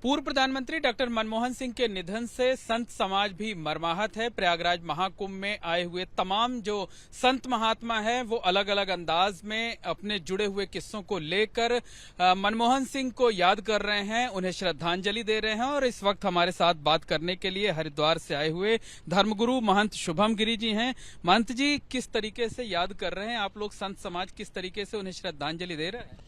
पूर्व प्रधानमंत्री डॉक्टर मनमोहन सिंह के निधन से संत समाज भी मर्माहत है। प्रयागराज महाकुंभ में आए हुए तमाम जो संत महात्मा है वो अलग अलग अंदाज में अपने जुड़े हुए किस्सों को लेकर मनमोहन सिंह को याद कर रहे हैं, उन्हें श्रद्धांजलि दे रहे हैं। और इस वक्त हमारे साथ बात करने के लिए हरिद्वार से आए हुए धर्मगुरु महंत शुभम गिरी जी हैं। महंत जी, किस तरीके से याद कर रहे हैं आप लोग संत समाज, किस तरीके से उन्हें श्रद्धांजलि दे रहे हैं?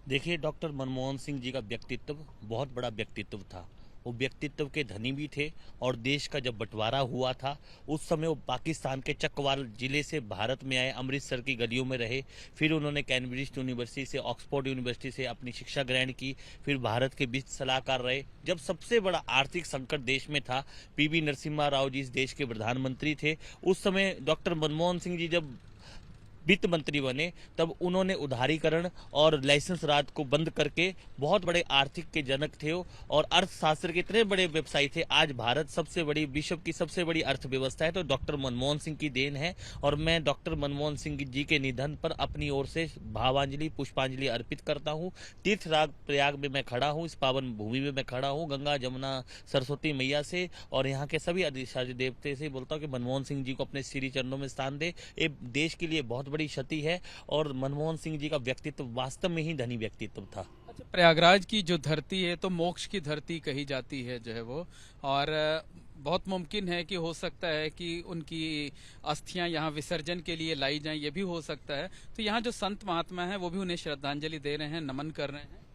देखिए, डॉक्टर मनमोहन सिंह जी का व्यक्तित्व बहुत बड़ा व्यक्तित्व था। वो व्यक्तित्व के धनी भी थे और देश का जब बंटवारा हुआ था उस समय वो पाकिस्तान के चकवाल जिले से भारत में आए, अमृतसर की गलियों में रहे। फिर उन्होंने कैम्ब्रिज यूनिवर्सिटी से, ऑक्सफोर्ड यूनिवर्सिटी से अपनी शिक्षा ग्रहण की। फिर भारत के बीच सलाहकार रहे। जब सबसे बड़ा आर्थिक संकट देश में था, पीवी नरसिम्हा राव जी इस देश के प्रधानमंत्री थे। उस समय डॉक्टर मनमोहन सिंह जी जब वित्त मंत्री बने तब उन्होंने उदारीकरण और लाइसेंस राज को बंद करके बहुत बड़े आर्थिक के जनक थे और अर्थशास्त्र के इतने बड़े व्यवसायी थे। आज भारत सबसे बड़ी, विश्व की सबसे बड़ी अर्थव्यवस्था है तो डॉक्टर मनमोहन सिंह की देन है। और मैं डॉक्टर मनमोहन सिंह जी के निधन पर अपनी ओर से भावांजलि, पुष्पांजलि अर्पित करता हूँ। तीर्थराज प्रयाग में मैं खड़ा हूँ, इस पावन भूमि में मैं खड़ा हूँ, गंगा जमुना सरस्वती मैया से और यहाँ के सभी अधिशासी देवते से बोलता हूँ कि मनमोहन सिंह जी को अपने श्री चरणों में स्थान दे। ये देश के लिए बहुत बड़ी क्षति है और मनमोहन सिंह जी का व्यक्तित्व वास्तव में ही धनी व्यक्तित्व था। अच्छा, प्रयागराज की जो धरती है तो मोक्ष की धरती कही जाती है जो है वो, और बहुत मुमकिन है कि हो सकता है कि उनकी अस्थियां यहाँ विसर्जन के लिए लाई जाएं, ये भी हो सकता है। तो यहाँ जो संत महात्मा हैं वो भी उन्हें श्रद्धांजलि दे रहे हैं, नमन कर रहे हैं।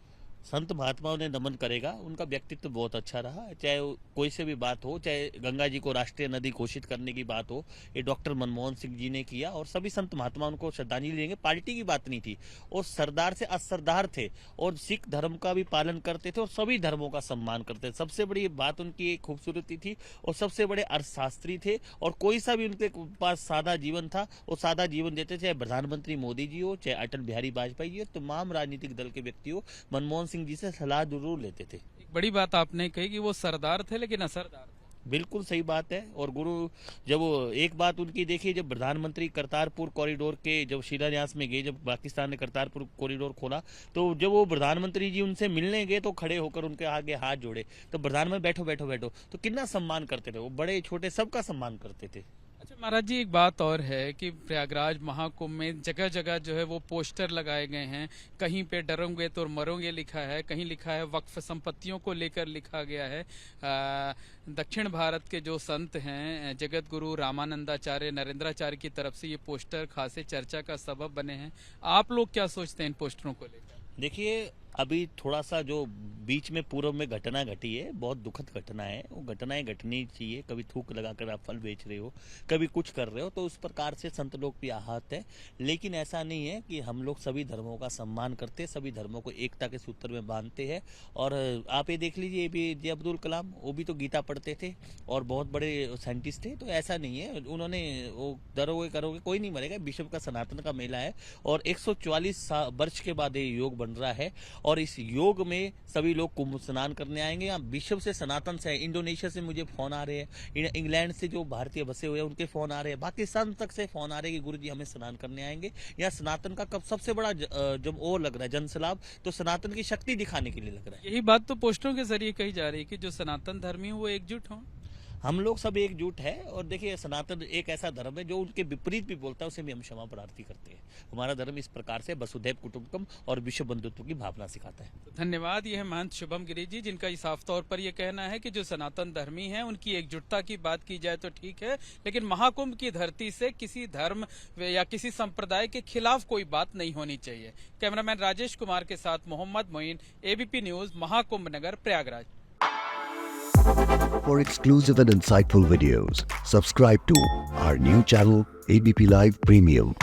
संत महात्माओं ने नमन करेगा, उनका व्यक्तित्व बहुत अच्छा रहा। चाहे कोई से भी बात हो, चाहे गंगा जी को राष्ट्रीय नदी घोषित करने की बात हो, ये डॉक्टर मनमोहन सिंह जी ने किया और सभी संत महात्मा उनको श्रद्धांजलि देंगे। पार्टी की बात नहीं थी, और सरदार से असरदार थे और सिख धर्म का भी पालन करते थे और सभी धर्मों का सम्मान करते थे। सबसे बड़ी बात उनकी एक खूबसूरती थी और सबसे बड़े अर्थशास्त्री थे और कोई सा भी उनके पास सादा जीवन था, वो सादा जीवन देते। चाहे प्रधानमंत्री मोदी जी हो, चाहे अटल बिहारी वाजपेयी जी हो, तमाम राजनीतिक दल के व्यक्ति हो, मनमोहन सिंह जी से सलाह जरूर लेते थे। एक बड़ी बात आपने कही कि वो सरदार थे लेकिन असरदार थे। बिल्कुल सही बात है। और गुरु, जब एक बात उनकी देखिए, जब प्रधानमंत्री करतारपुर कॉरिडोर के जब शिलान्यास में गए, जब पाकिस्तान ने करतारपुर कॉरिडोर खोला, तो जब वो प्रधानमंत्री जी उनसे मिलने गए तो खड़े होकर उनके आगे हाथ जोड़े। तो प्रधानमंत्री बैठो बैठो बैठो, तो कितना सम्मान करते थे वो, बड़े छोटे सबका सम्मान करते थे। अच्छा महाराज जी, एक बात और है कि प्रयागराज महाकुंभ में जगह जगह जो है वो पोस्टर लगाए गए हैं। कहीं पे डरोगे तो मरोगे लिखा है, कहीं लिखा है वक्फ संपत्तियों को लेकर लिखा गया है। दक्षिण भारत के जो संत हैं, जगत गुरु रामानंदाचार्य, नरेंद्राचार्य की तरफ से ये पोस्टर खासे चर्चा का सबब बने हैं। आप लोग क्या सोचते हैं इन पोस्टरों को लेकर? देखिए, अभी थोड़ा सा जो बीच में पूर्व में घटना घटी है, बहुत दुखद घटना है। वो घटनाएं घटनी चाहिए। कभी थूक लगाकर आप फल बेच रहे हो, कभी कुछ कर रहे हो, तो उस प्रकार से संत लोग भी आहत है। लेकिन ऐसा नहीं है कि हम लोग सभी धर्मों का सम्मान करते, सभी धर्मों को एकता के सूत्र में बांधते हैं। और आप ये देख लीजिए, APJ अब्दुल कलाम, वो भी तो गीता पढ़ते थे और बहुत बड़े साइंटिस्ट थे। तो ऐसा नहीं है उन्होंने वो डरोगे करोगे कोई नहीं मरेगा। विश्व का सनातन का मेला है और 144 वर्ष के बाद ये योग बन रहा है और इस योग में सभी लोग कुंभ स्नान करने आएंगे। यहाँ विश्व से, सनातन से, इंडोनेशिया से मुझे फोन आ रहे हैं, इंग्लैंड से जो भारतीय बसे हुए हैं उनके फोन आ रहे हैं, पाकिस्तान तक से फोन आ रहे हैं कि गुरुजी हमें स्नान करने आएंगे। यहाँ सनातन का कब सबसे बड़ा जब वो लग रहा है जनसलाभ, तो सनातन की शक्ति दिखाने के लिए लग रहा है। यही बात तो पोस्टरों के जरिए कही जा रही है कि जो सनातन धर्मी हो वो एकजुट हो। हम लोग सब एकजुट है। और देखिए, सनातन एक ऐसा धर्म है जो उनके विपरीत भी बोलता है, उसे भी हम क्षमा प्रार्थी करते हैं। हमारा धर्म इस प्रकार से वसुधैव कुटुंबकम और विश्व बंधुत्व की भावना सिखाता है। धन्यवाद। ये है महंत शुभम गिरी जी, जिनका साफ तौर पर यह कहना है कि जो सनातन धर्मी हैं उनकी एकजुटता की बात की जाए तो ठीक है, लेकिन महाकुंभ की धरती से किसी धर्म या किसी संप्रदाय के खिलाफ कोई बात नहीं होनी चाहिए। कैमरामैन राजेश कुमार के साथ Mohammad Moin, ABP news, Mahakumbh Nagar, Prayagraj. For exclusive and insightful videos, subscribe to our new channel, ABP Live Premium.